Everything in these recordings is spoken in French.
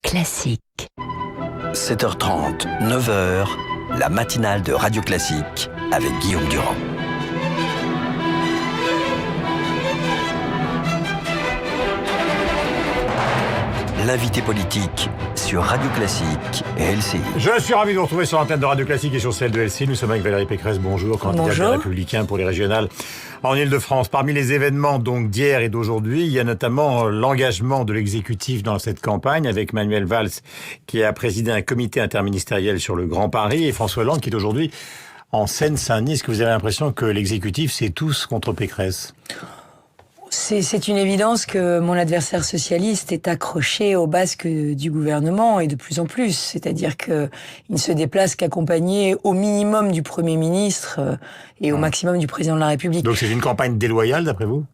Classique. 7h30, 9h, la matinale de Radio Classique avec Guillaume Durand. L'invité politique sur Radio Classique et LCI. Je suis ravi de vous retrouver sur l'antenne de Radio Classique et sur celle de LCI. Nous sommes avec Valérie Pécresse. Bonjour, candidate des Républicains pour les régionales en Ile-de-France. Parmi les événements donc d'hier et d'aujourd'hui, il y a notamment l'engagement de l'exécutif dans cette campagne avec Manuel Valls qui a présidé un comité interministériel sur le Grand Paris et François Hollande qui est aujourd'hui en Seine-Saint-Denis. Est-ce que vous avez l'impression que l'exécutif c'est tous contre Pécresse ? C'est une évidence que mon adversaire socialiste est accroché au basque du gouvernement et de plus en plus. C'est-à-dire qu'il ne se déplace qu'accompagné au minimum du Premier ministre et au maximum du Président de la République. Donc c'est une campagne déloyale d'après vous ?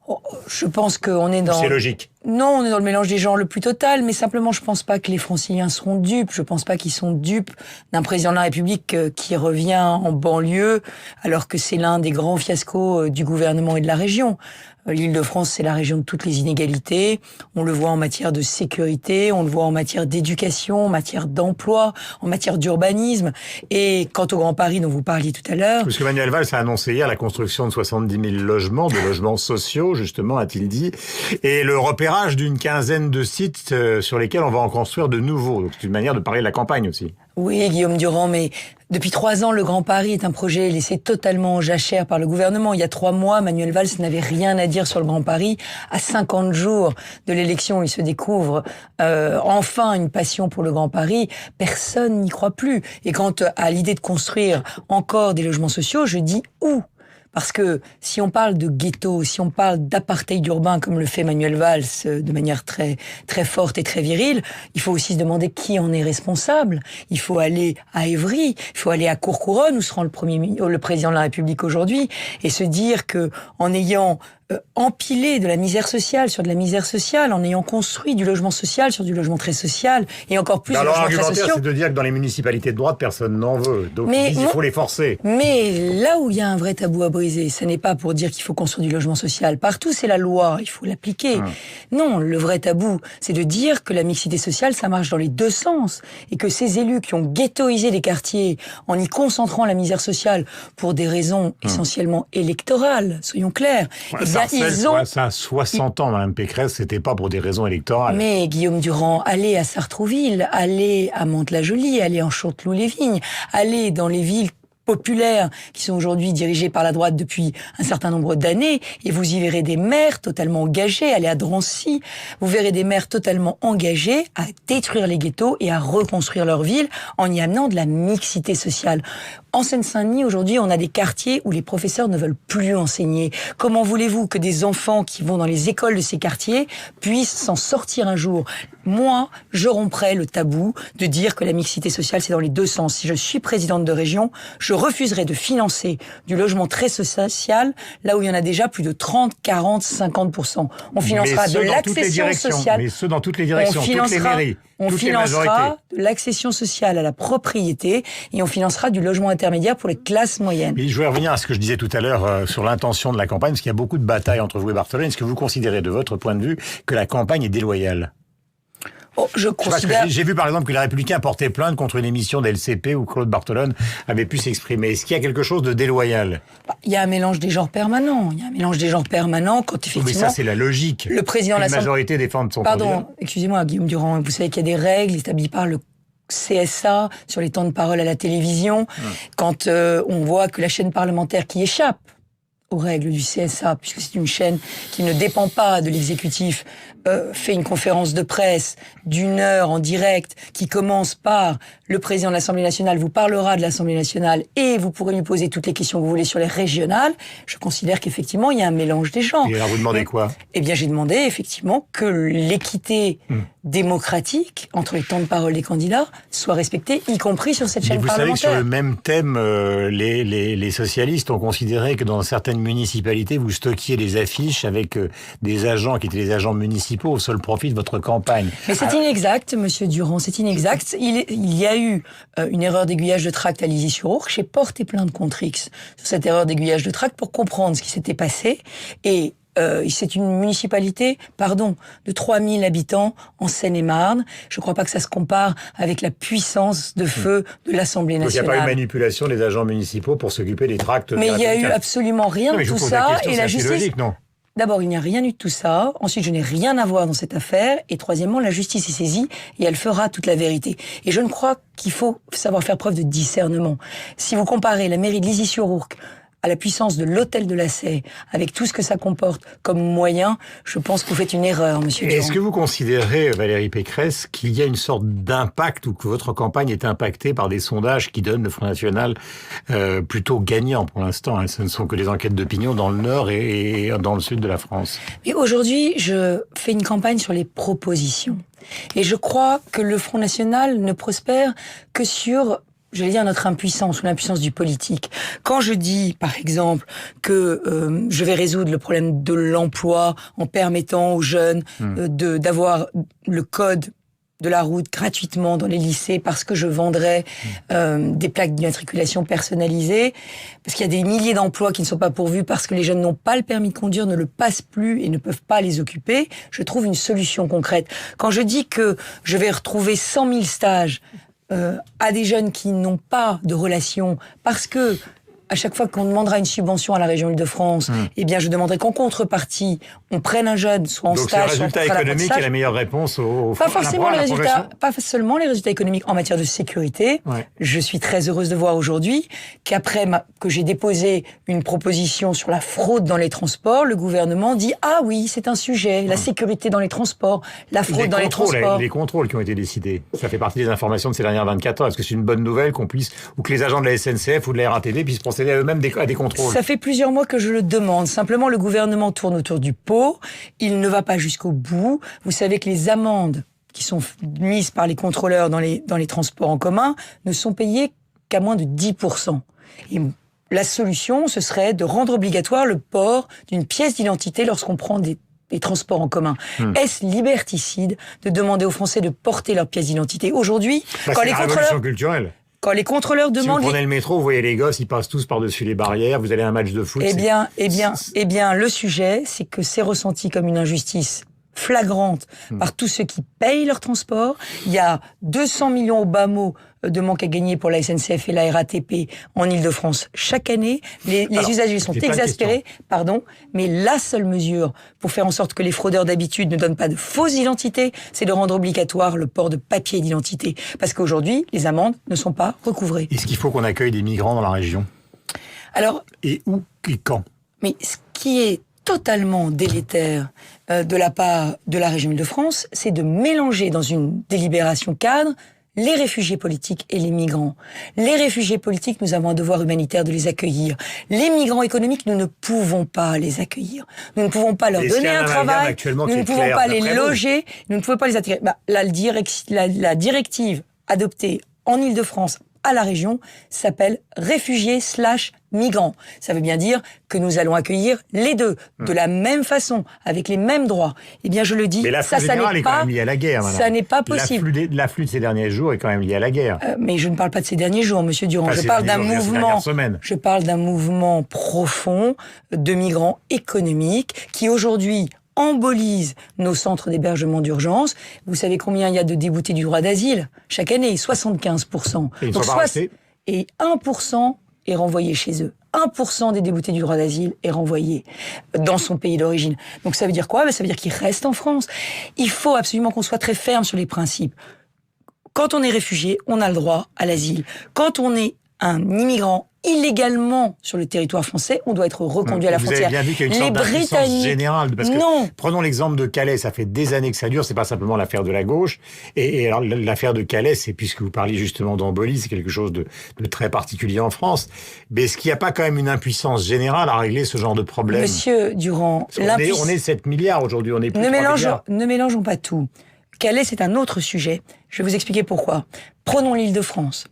Je pense qu'on est dans... C'est logique. Non, on est dans le mélange des genres le plus total, mais simplement je pense pas que les Franciliens seront dupes. Je pense pas qu'ils sont dupes d'un Président de la République qui revient en banlieue alors que c'est l'un des grands fiascos du gouvernement et de la région. L'Île-de-France, c'est la région de toutes les inégalités. On le voit en matière de sécurité, on le voit en matière d'éducation, en matière d'emploi, en matière d'urbanisme. Et quant au Grand Paris dont vous parliez tout à l'heure... Parce que Manuel Valls a annoncé hier la construction de 70 000 logements, de logements sociaux, justement, a-t-il dit, et le repérage d'une quinzaine de sites sur lesquels on va en construire de nouveaux. Donc c'est une manière de parler de la campagne aussi. Oui, Guillaume Durand, mais depuis 3 ans, le Grand Paris est un projet laissé totalement en jachère par le gouvernement. Il y a 3 mois, Manuel Valls n'avait rien à dire sur le Grand Paris. À 50 jours de l'élection, il se découvre enfin une passion pour le Grand Paris. Personne n'y croit plus. Et quant à l'idée de construire encore des logements sociaux, je dis où ? Parce que si on parle de ghetto, si on parle d'apartheid urbain comme le fait Manuel Valls de manière très très forte et très virile, il faut aussi se demander qui en est responsable. Il faut aller à Évry, il faut aller à Courcouronnes où se rend le président de la République aujourd'hui et se dire que en ayant empilé de la misère sociale sur de la misère sociale, en ayant construit du logement social sur du logement très social et encore plus de logements très sociaux. L'argumentaire, c'est de dire que dans les municipalités de droite, personne n'en veut. Donc il faut les forcer. Mais là où il y a un vrai tabou à briser, ce n'est pas pour dire qu'il faut construire du logement social. Partout, c'est la loi, il faut l'appliquer. Non, le vrai tabou, c'est de dire que la mixité sociale, ça marche dans les deux sens. Et que ces élus qui ont ghettoisé les quartiers en y concentrant la misère sociale pour des raisons essentiellement électorales, soyons clairs, ça a 60 ans, Mme Pécresse, c'était pas pour des raisons électorales. Mais Guillaume Durand, allez à Sartrouville, allez à Mantes-la-Jolie, allez en Chanteloup-les-Vignes, allez dans les villes populaires qui sont aujourd'hui dirigées par la droite depuis un certain nombre d'années et vous y verrez des maires totalement engagés. Allez à Drancy, vous verrez des maires totalement engagés à détruire les ghettos et à reconstruire leur ville en y amenant de la mixité sociale. En Seine-Saint-Denis, aujourd'hui, on a des quartiers où les professeurs ne veulent plus enseigner. Comment voulez-vous que des enfants qui vont dans les écoles de ces quartiers puissent s'en sortir un jour ? Moi, je romprais le tabou de dire que la mixité sociale, c'est dans les deux sens. Si je suis présidente de région, je refuserai de financer du logement très social, là où il y en a déjà plus de 30, 40, 50%. On financera de l'accession sociale. Mais ce, dans toutes les directions, toutes les mairies. On financera de l'accession sociale à la propriété et on financera du logement intermédiaire pour les classes moyennes. Et je voulais revenir à ce que je disais tout à l'heure sur l'intention de la campagne, parce qu'il y a beaucoup de batailles entre vous et Barthelone. Est-ce que vous considérez, de votre point de vue, que la campagne est déloyale ? Je considère... J'ai vu par exemple que les Républicains portaient plainte contre une émission d'LCP où Claude Barthelone avait pu s'exprimer. Est-ce qu'il y a quelque chose de déloyal ? Il y a un mélange des genres permanent. Il y a un mélange des genres permanent quand effectivement... Mais ça, c'est la logique. Le président de la majorité défende son candidat. Pardon, excusez-moi, Guillaume Durand. Vous savez qu'il y a des règles établies par le CSA sur les temps de parole à la télévision. Quand on voit que la chaîne parlementaire qui échappe aux règles du CSA, puisque c'est une chaîne qui ne dépend pas de l'exécutif, fait une conférence de presse d'1 heure en direct qui commence par le président de l'Assemblée nationale vous parlera de l'Assemblée nationale et vous pourrez lui poser toutes les questions que vous voulez sur les régionales. Je considère qu'effectivement il y a un mélange des genres. Et alors vous demandez quoi ? Eh bien j'ai demandé effectivement que l'équité démocratique entre les temps de parole des candidats soit respectée, y compris sur cette chaîne parlementaire. Vous savez que sur le même thème, les socialistes ont considéré que dans certaines municipalités, vous stockiez des affiches avec des agents qui étaient des agents municipaux au seul profit de votre campagne. Mais c'est inexact, monsieur Durand, c'est inexact. Il y a eu une erreur d'aiguillage de tract à Lizy-sur-Ourcq. J'ai porté plainte contre X sur cette erreur d'aiguillage de tract pour comprendre ce qui s'était passé et c'est une municipalité, de 3000 habitants en Seine-et-Marne. Je ne crois pas que ça se compare avec la puissance de feu de l'Assemblée nationale. Donc il n'y a pas eu manipulation des agents municipaux pour s'occuper des tracts. Mais il n'y a eu absolument rien de tout ça. Et la justice... Logique, non ? D'abord, il n'y a rien eu de tout ça. Ensuite, je n'ai rien à voir dans cette affaire. Et troisièmement, la justice est saisie et elle fera toute la vérité. Et je ne crois qu'il faut savoir faire preuve de discernement. Si vous comparez la mairie de Lizy-sur-Ourcq à la puissance de l'hôtel de la Sey, avec tout ce que ça comporte comme moyen, je pense que vous faites une erreur, monsieur Durand. Est-ce que vous considérez, Valérie Pécresse, qu'il y a une sorte d'impact ou que votre campagne est impactée par des sondages qui donnent le Front National plutôt gagnant pour l'instant, hein. Ce ne sont que des enquêtes d'opinion dans le Nord et dans le Sud de la France. Mais aujourd'hui, je fais une campagne sur les propositions. Et je crois que le Front National ne prospère que sur... notre impuissance ou l'impuissance du politique. Quand je dis, par exemple, que je vais résoudre le problème de l'emploi en permettant aux jeunes d'avoir le code de la route gratuitement dans les lycées parce que je vendrais des plaques d'immatriculation personnalisées, parce qu'il y a des milliers d'emplois qui ne sont pas pourvus parce que les jeunes n'ont pas le permis de conduire, ne le passent plus et ne peuvent pas les occuper, je trouve une solution concrète. Quand je dis que je vais retrouver 100 000 stages à des jeunes qui n'ont pas de relation, parce que à chaque fois qu'on demandera une subvention à la région Île-de-France, eh bien, je demanderai qu'en contrepartie, on prenne un jeune, soit en stage, soit en résultat économique est la meilleure réponse au pas forcément les résultats, pas seulement les résultats économiques en matière de sécurité. Ouais. Je suis très heureuse de voir aujourd'hui qu'après que j'ai déposé une proposition sur la fraude dans les transports, le gouvernement dit ah oui, c'est un sujet, la sécurité dans les transports, la fraude dans les transports. Les contrôles qui ont été décidés, ça fait partie des informations de ces dernières 24 heures. Est-ce que c'est une bonne nouvelle qu'on puisse, ou que les agents de la SNCF ou de la RATP puissent procéder à eux-mêmes à des contrôles? Ça fait plusieurs mois que je le demande. Simplement, le gouvernement tourne autour du pot. Il ne va pas jusqu'au bout. Vous savez que les amendes qui sont mises par les contrôleurs dans les transports en commun ne sont payées qu'à moins de 10%. Et la solution, ce serait de rendre obligatoire le port d'une pièce d'identité lorsqu'on prend des transports en commun. Est-ce liberticide de demander aux Français de porter leur pièce d'identité? Aujourd'hui, quand les contrôleurs... culturelle. Quand les contrôleurs demandent... Si vous prenez le métro, vous voyez les gosses, ils passent tous par-dessus les barrières, vous allez à un match de foot... Eh bien, le sujet, c'est que c'est ressenti comme une injustice flagrante par tous ceux qui payent leur transport. Il y a 200 millions au bas mot de manque à gagner pour la SNCF et la RATP en Île-de-France chaque année. Les usagers sont exaspérés, mais la seule mesure pour faire en sorte que les fraudeurs d'habitude ne donnent pas de fausses identités, c'est de rendre obligatoire le port de papier d'identité. Parce qu'aujourd'hui, les amendes ne sont pas recouvrées. Est-ce qu'il faut qu'on accueille des migrants dans la région? Alors, et où et quand? Mais ce qui est totalement délétère de la part de la région Île-de-France, c'est de mélanger dans une délibération cadre les réfugiés politiques et les migrants. Les réfugiés politiques, nous avons un devoir humanitaire de les accueillir. Les migrants économiques, nous ne pouvons pas les accueillir. Nous ne pouvons pas leur donner un travail. Nous ne pouvons pas les loger. Nous ne pouvons pas les attirer. La directive adoptée en Île-de-France à la région s'appelle réfugiés/migrants. Ça veut bien dire que nous allons accueillir les deux de la même façon, avec les mêmes droits. Eh bien, je le dis, ça n'est pas lié à la guerre. Ça n'est pas possible. L'afflux de ces derniers jours est quand même lié à la guerre. Mais je ne parle pas de ces derniers jours, Monsieur Durand. Je parle d'un mouvement. Je parle d'un mouvement profond de migrants économiques qui aujourd'hui embolise nos centres d'hébergement d'urgence. Vous savez combien il y a de déboutés du droit d'asile chaque année? 75%. Et 1% est renvoyé chez eux. 1% des déboutés du droit d'asile est renvoyé dans son pays d'origine. Donc ça veut dire quoi? Ça veut dire qu'ils restent en France. Il faut absolument qu'on soit très ferme sur les principes. Quand on est réfugié, on a le droit à l'asile. Quand on est un immigrant illégalement sur le territoire français, on doit être reconduit à la frontière. Vous avez bien vu qu'il y a une sorte d'impuissance générale. Parce que, prenons l'exemple de Calais, ça fait des années que ça dure, c'est pas simplement l'affaire de la gauche. Et alors, l'affaire de Calais, c'est, puisque vous parliez justement d'embolie, c'est quelque chose de très particulier en France. Mais est-ce qu'il n'y a pas quand même une impuissance générale à régler ce genre de problème? Monsieur Durand, on est 7 milliards aujourd'hui, on est plus de 3 milliards. Ne mélangeons pas tout. Calais, c'est un autre sujet. Je vais vous expliquer pourquoi. Prenons l'Île-de-France.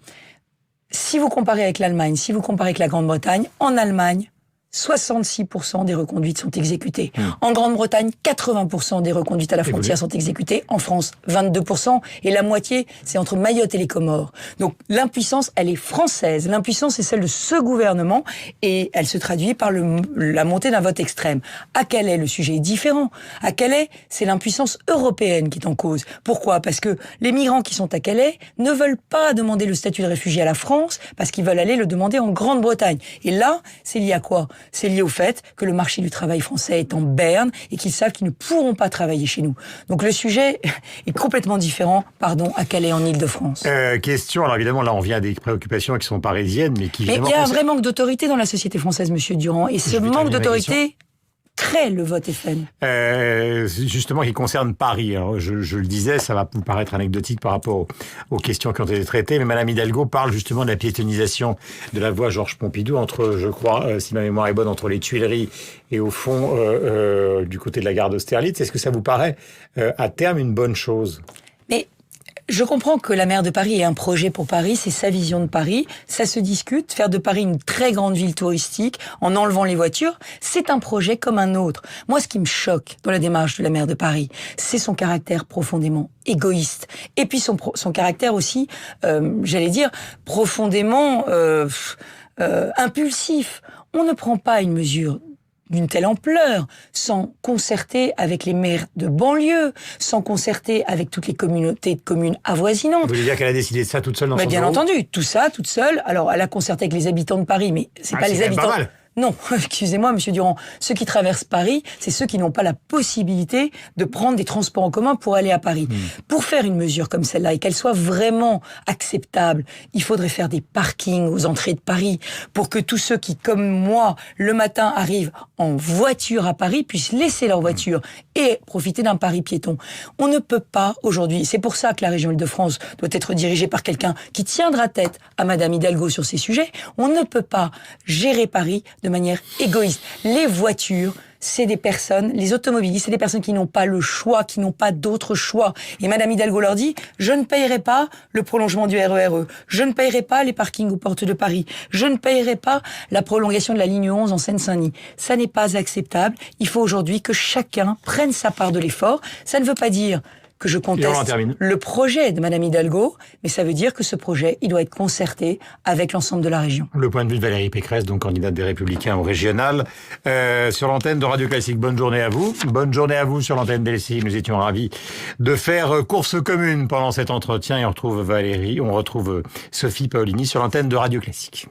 Si vous comparez avec l'Allemagne, si vous comparez avec la Grande-Bretagne, en Allemagne, 66% des reconduites sont exécutées. En Grande-Bretagne, 80% des reconduites à la frontière sont exécutées. En France, 22%. Et la moitié, c'est entre Mayotte et les Comores. Donc l'impuissance, elle est française. L'impuissance est celle de ce gouvernement et elle se traduit par la montée d'un vote extrême. À Calais, le sujet est différent. À Calais, c'est l'impuissance européenne qui est en cause. Pourquoi ? Parce que les migrants qui sont à Calais ne veulent pas demander le statut de réfugié à la France parce qu'ils veulent aller le demander en Grande-Bretagne. Et là, c'est lié à quoi ? C'est lié au fait que le marché du travail français est en berne et qu'ils savent qu'ils ne pourront pas travailler chez nous. Donc le sujet est complètement différent, à Calais, en Île-de-France. Question, alors évidemment, là on vient des préoccupations qui sont parisiennes, mais qui... Mais il y a un vrai manque d'autorité dans la société française, Monsieur Durand, et ce manque d'autorité crée le vote FN. Justement, qui concerne Paris. Alors, je le disais, ça va vous paraître anecdotique par rapport aux questions qui ont été traitées, mais Madame Hidalgo parle justement de la piétonisation de la voie Georges Pompidou entre, je crois, si ma mémoire est bonne, entre les Tuileries et au fond du côté de la gare d'Austerlitz. Est-ce que ça vous paraît à terme une bonne chose ? Mais je comprends que la maire de Paris ait un projet pour Paris, c'est sa vision de Paris, ça se discute, faire de Paris une très grande ville touristique en enlevant les voitures, c'est un projet comme un autre. Moi, ce qui me choque dans la démarche de la maire de Paris, c'est son caractère profondément égoïste. Et puis son caractère aussi, profondément impulsif. On ne prend pas une mesure d'une telle ampleur, sans concerter avec les maires de banlieue, sans concerter avec toutes les communautés de communes avoisinantes. Vous voulez dire qu'elle a décidé de ça toute seule dans son bureau ? Bien entendu, tout ça, toute seule. Alors, elle a concerté avec les habitants de Paris, mais c'est pas les habitants... Pas mal. Non, excusez-moi, Monsieur Durand. Ceux qui traversent Paris, c'est ceux qui n'ont pas la possibilité de prendre des transports en commun pour aller à Paris. Pour faire une mesure comme celle-là et qu'elle soit vraiment acceptable, il faudrait faire des parkings aux entrées de Paris pour que tous ceux qui, comme moi, le matin arrivent en voiture à Paris puissent laisser leur voiture et profiter d'un Paris piéton. On ne peut pas aujourd'hui. C'est pour ça que la région Île-de-France doit être dirigée par quelqu'un qui tiendra tête à Madame Hidalgo sur ces sujets. On ne peut pas gérer Paris de manière égoïste. Les voitures, c'est des personnes, les automobilistes, c'est des personnes qui n'ont pas le choix, qui n'ont pas d'autre choix. Et Madame Hidalgo leur dit, je ne payerai pas le prolongement du RER E, je ne payerai pas les parkings aux portes de Paris, je ne payerai pas la prolongation de la ligne 11 en Seine-Saint-Denis. Ça n'est pas acceptable. Il faut aujourd'hui que chacun prenne sa part de l'effort. Ça ne veut pas dire que je conteste le projet de Madame Hidalgo, mais ça veut dire que ce projet, il doit être concerté avec l'ensemble de la région. Le point de vue de Valérie Pécresse, donc candidate des Républicains au régional, sur l'antenne de Radio Classique. Bonne journée à vous. Bonne journée à vous sur l'antenne d'LCI. Nous étions ravis de faire course commune pendant cet entretien et on retrouve Sophie Paolini sur l'antenne de Radio Classique.